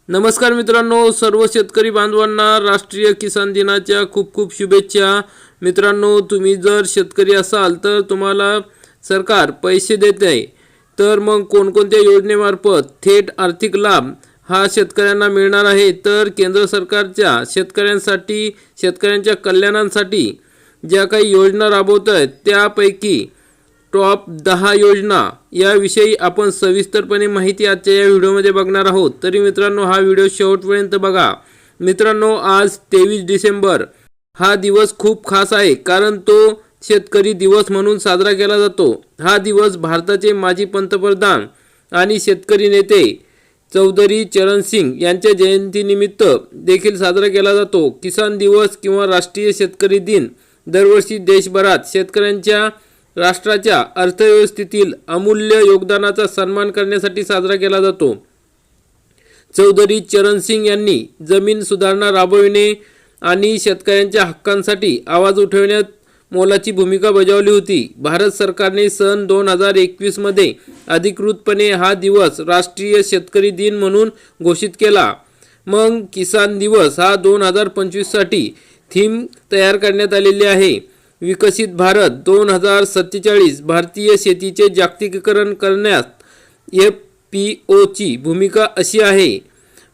नमस्कार मित्रांनो, सर्व शेतकरी बांधवांना राष्ट्रीय किसान दिनाच्या खूप खूप शुभेच्छा। मित्रांनो, तुम्ही जर शेतकरी असाल तर तुम्हाला सरकार पैसे देते आहे, तर मग कोणकोणत्या योजनेमार्फत थेट आर्थिक लाभ हा शेतकऱ्यांना मिळणार आहे। तर केंद्र सरकारच्या शेतकऱ्यांसाठी शेतकऱ्यांच्या कल्याणासाठी ज्या काही योजना राबवत आहेत त्यापैकी टॉप 10 योजना याविषयी आपण सविस्तरपणे माहिती आजच्या या व्हिडिओमध्ये बघणार आहोत। तरी मित्रांनो, हा व्हिडिओ शेवटपर्यंत बघा। मित्रांनो, आज 23 डिसेंबर हा दिवस खूप खास आहे, कारण तो शेतकरी दिवस म्हणून साजरा केला जातो। हा दिवस भारताचे माजी पंतप्रधान आणि शेतकरी नेते चौधरी चरण सिंग यांच्या जयंतीनिमित्त देखील साजरा केला जातो। किसान दिवस किंवा राष्ट्रीय शेतकरी दिन दरवर्षी देशभरात शेतकऱ्यांच्या राष्ट्राच्या अर्थव्यवस्थेतील अमूल्य योगदानाचा सन्मान करण्यासाठी साजरा केला जातो। चौधरी चरण सिंग यांनी जमीन सुधारणा राबविणे आणि शेतकऱ्यांच्या हक्कांसाठी आवाज उठवण्यात मोलाची भूमिका बजावली होती। भारत सरकारने सन 2021 मध्ये अधिकृतपणे हा दिवस राष्ट्रीय शेतकरी दिन म्हणून घोषित केला। मग किसान दिवस हा 2025 साठी थीम तयार करण्यात आलेली आहे। विकसित भारत 2047 भारतीय शेतीचे जागतिकीकरण करण्यात FPOची भूमिका अशी आहे।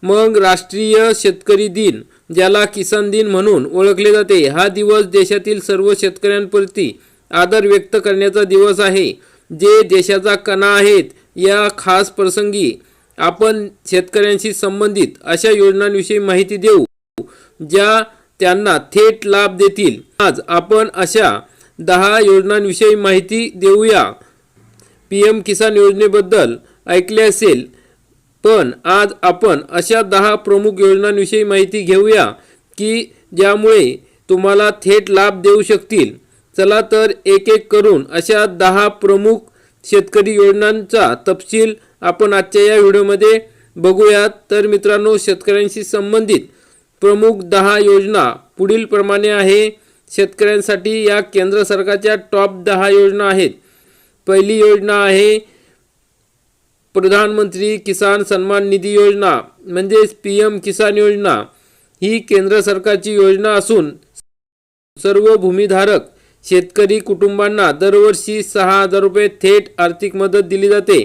मग राष्ट्रीय शेतकरी दिन, ज्याला किसान दिन म्हणून ओळखले जाते, हा दिवस देशातील सर्व शेतकऱ्यांप्रती आदर व्यक्त करण्याचा दिवस आहे, जे देशाचा कणा आहेत। या खास प्रसंगी आपण शेतकऱ्यांशी संबंधित अशा योजनांविषयी माहिती देऊ ज्या त्यांना थेट लाभ देतील। आज आपण अशा 10 योजनांविषयी माहिती देऊया। PM किसान योजनेबद्दल ऐकले असेल, पण आज आपण अशा 10 प्रमुख योजनांविषयी माहिती घेऊया की ज्यामुळे तुम्हाला थेट लाभ देऊ शकतील। चला तर एक एक करून अशा 10 प्रमुख शेतकरी योजनांचा तपशील आपण आजच्या या व्हिडिओमध्ये बघूयात। तर मित्रांनो, शेतकऱ्यांशी संबंधित प्रमुख 10 योजना पुढील प्रमाणे आहे। शेतकऱ्यांसाठी या केंद्र सरकारच्या टॉप 10 योजना आहेत। पहिली योजना आहे प्रधानमंत्री किसान सन्मान निधी योजना, म्हणजेच PM किसान योजना। ही केंद्र सरकारची योजना असून सर्व भूमीधारक शेतकरी कुटुंबांना दरवर्षी 6,000 रुपये थेट आर्थिक मदत दिली जाते।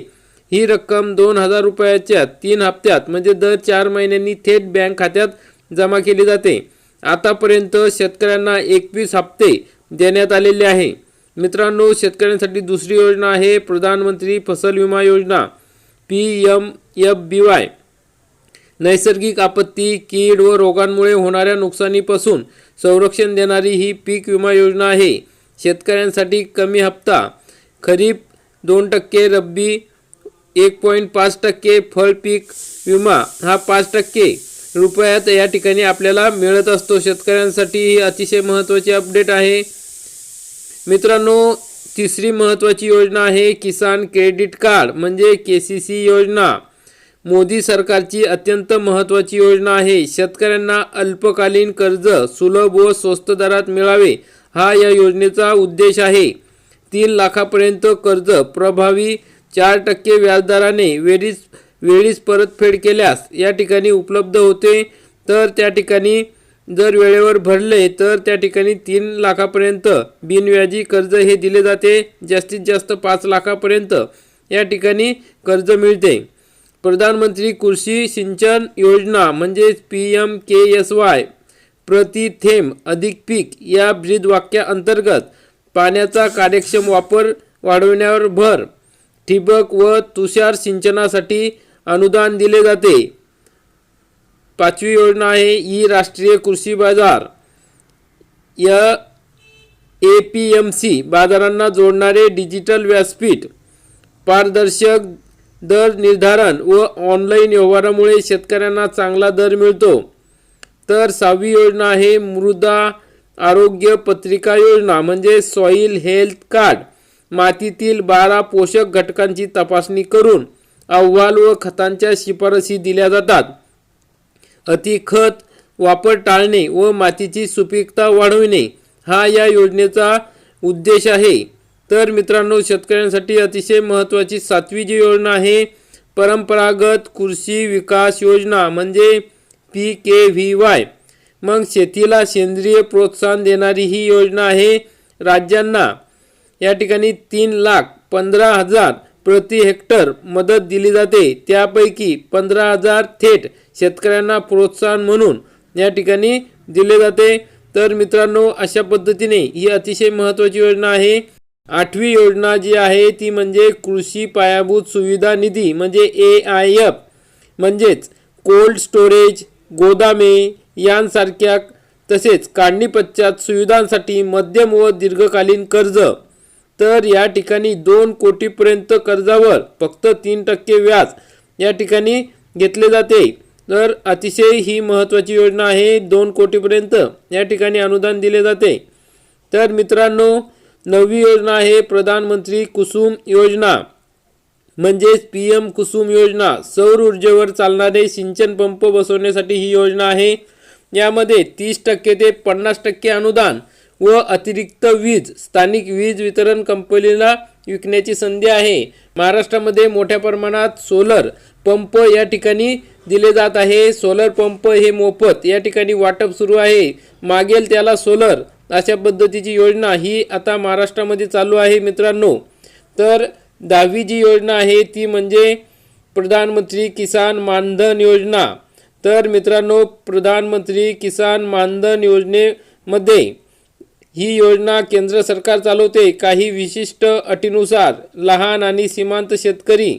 ही रक्कम 2,000 रुपयाच्या 3 हप्त्यात म्हणजे दर 4 महिन्यांनी थेट बँक खात्यात जमा केली जाते। आतापर्यंत शेतकऱ्यांना 21 हप्ते देण्यात आलेले आहे। मित्रांनो, शेतकऱ्यांसाठी दुसरी योजना आहे प्रधानमंत्री फसल विमा योजना, PMFBY। नैसर्गिक आपत्ती, कीड व रोगांमुळे होणाऱ्या नुकसानीपासून संरक्षण देणारी ही पीक विमा योजना आहे। शेतकऱ्यांसाठी कमी हप्ता, खरीप 2%, रब्बी 1.5%, फळ पीक विमा हा 5% रुपयात या ठिकाणी आपल्याला मिळत असतो। शेतकऱ्यांसाठी ही अतिशय महत्त्वाची अपडेट आहे। मित्रांनो, तिसरी महत्त्वाची योजना आहे किसान क्रेडिट कार्ड म्हणजे KCC योजना। मोदी सरकारची अत्यंत महत्त्वाची योजना आहे। शेतकऱ्यांना अल्पकालीन कर्ज सुलभ व स्वस्त दरात मिळावे हा या योजनेचा उद्देश आहे। 3 लाखापर्यंत कर्ज प्रभावी 4% व्याजदराने वेळीच परतफेड केल्यास या ठिकाणी उपलब्ध होते। तर त्या ठिकाणी जर वेळेवर भरले तर त्या ठिकाणी 3 लाखापर्यंत बिनव्याजी कर्ज हे दिले जाते। जास्तीत जास्त 5 लाखापर्यंत या ठिकाणी कर्ज मिळते। प्रधानमंत्री कृषी सिंचन योजना म्हणजे PMKSY, प्रति थेंब अधिक पीक या ब्रीदवाक्या अंतर्गत पाण्याचा कार्यक्षम वापर वाढवण्यावर भर, ठिबक व तुषार सिंचनासाठी अनुदान दिले जाते। 5वी योजना आहे राष्ट्रीय कृषी बाजार, या APMC बाजारांना जोडणारे डिजिटल व्यासपीठ, पारदर्शक दर निर्धारण व ऑनलाईन व्यवहारामुळे शेतकऱ्यांना चांगला दर मिळतो। तर 6वी योजना आहे मृदा आरोग्य पत्रिका योजना म्हणजे सॉइल हेल्थ कार्ड। मातीतील 12 पोषक घटकांची तपासणी करून अहवाल व खतांच्या शिफारसी दिल्या जातात। अतिखत वापर टाळणे व मातीची सुपीकता वाढविणे हा या योजनेचा उद्देश आहे। तर मित्रांनो, शेतकऱ्यांसाठी अतिशय महत्त्वाची 7वी जी योजना आहे परंपरागत कृषी विकास योजना म्हणजे PKVY. मग शेतीला सेंद्रिय प्रोत्साहन देणारी ही योजना आहे. राज्यांना या ठिकाणी 3,15,000 प्रति हेक्टर मदत दिली जाते. त्यापैकी 15,000 थेट शेतकऱ्यांना प्रोत्साहन म्हणून या ठिकाणी दिले जाते. तर मित्रांनो, अशा पद्धतीने ही अतिशय महत्त्वाची योजना आहे. 8वी योजना जी आहे ती म्हणजे कृषी पायाभूत सुविधा निधी म्हणजे AIF. म्हणजेच कोल्ड स्टोरेज, गोदामे यांसारख्या तसेच काढणी पश्चात सुविधांसाठी मध्यम व दीर्घकालीन कर्ज. तर या ठिकाणी 2 कोटीपर्यंत कर्जावर फक्त 3% व्याज या ठिकाणी घेतले जाते. तर अतिशय ही महत्त्वाची योजना आहे. 2 कोटीपर्यंत या ठिकाणी अनुदान दिले जाते. तर मित्रांनो, 9वी योजना आहे प्रधानमंत्री कुसुम योजना म्हणजेच PM कुसुम योजना. सौर ऊर्जेवर चालणारे सिंचन पंप बसवण्यासाठी ही योजना आहे. यामध्ये 30% ते 50% अनुदान व अतिरिक्त वीज स्थानिक वीज वितरण कंपनीला विकण्याची संधी आहे. महाराष्ट्रामध्ये मोठ्या प्रमाणात सोलर पंप या ठिकाणी दिले जात आहे. सोलर पंप हे मोफत या ठिकाणी वाटप सुरू आहे. मागेल त्याला सोलर अशा पद्धतीची योजना ही आता महाराष्ट्रामध्ये चालू आहे मित्रांनो. तर 10वी जी योजना आहे ती म्हणजे प्रधानमंत्री किसान मानधन योजना. तर मित्रांनो, प्रधानमंत्री किसान मानधन योजनेमध्ये ही योजना केंद्र सरकार चालवते. काही विशिष्ट अटीनुसार लहान आणि सीमांत शेतकरी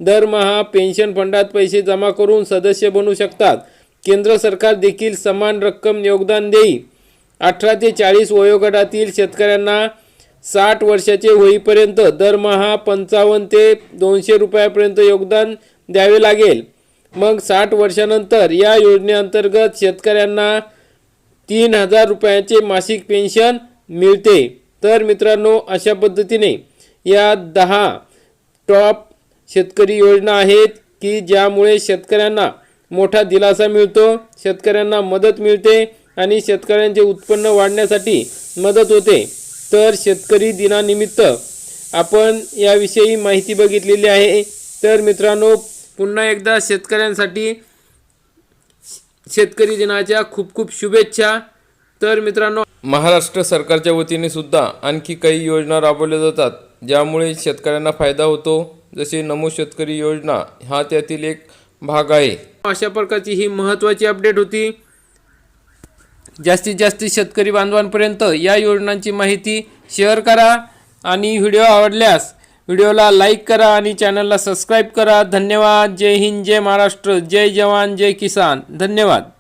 दरमहा पेन्शन फंडात पैसे जमा करून सदस्य बनू शकतात. केंद्र सरकार देखील समान रक्कम योगदान देईल. 18 ते 40 वयोगटातील शेतकऱ्यांना 60 वर्षाचे होईपर्यंत दरमहा 55 ते 200 रुपयापर्यंत योगदान द्यावे लागेल. मग 60 वर्षानंतर या योजनेअंतर्गत शेतकऱ्यांना 3,000 रुपयाचे मासिक पेन्शन मिळते. तर मित्रांनो, अशा पद्धतीने या 10 टॉप शेतकरी योजना आहेत की ज्यामुळे शेतकऱ्यांना मोठा दिलासा मिळतो, शेतकऱ्यांना मदत मिळते आणि शेतकऱ्यांचे उत्पन्न वाढण्यासाठी मदत होते. तर शेतकरी दिनानिमित्त आपण याविषयी माहिती बघितलेली आहे. तर मित्रांनो, पुन्हा एकदा शेतकऱ्यांसाठी शेतकरी दिनाच्या खूप खूप शुभेच्छा. तर मित्रांनो, महाराष्ट्र सरकारच्या वतीने सुद्धा आणखी काही योजना राबवल्या जातात ज्यामुळे शेतकऱ्यांना फायदा होतो. जसे नमो शेतकरी योजना हा त्यातील एक भाग आहे. अशा प्रकारची ही महत्त्वाची अपडेट होती. जास्तीत जास्त शेतकरी बांधवांपर्यंत या योजनांची माहिती शेअर करा आणि व्हिडिओ आवडल्यास व्हिडिओला लाईक करा आणि चॅनलला सबस्क्राईब करा. धन्यवाद. जय हिंद, जय महाराष्ट्र, जय जवान, जय किसान. धन्यवाद.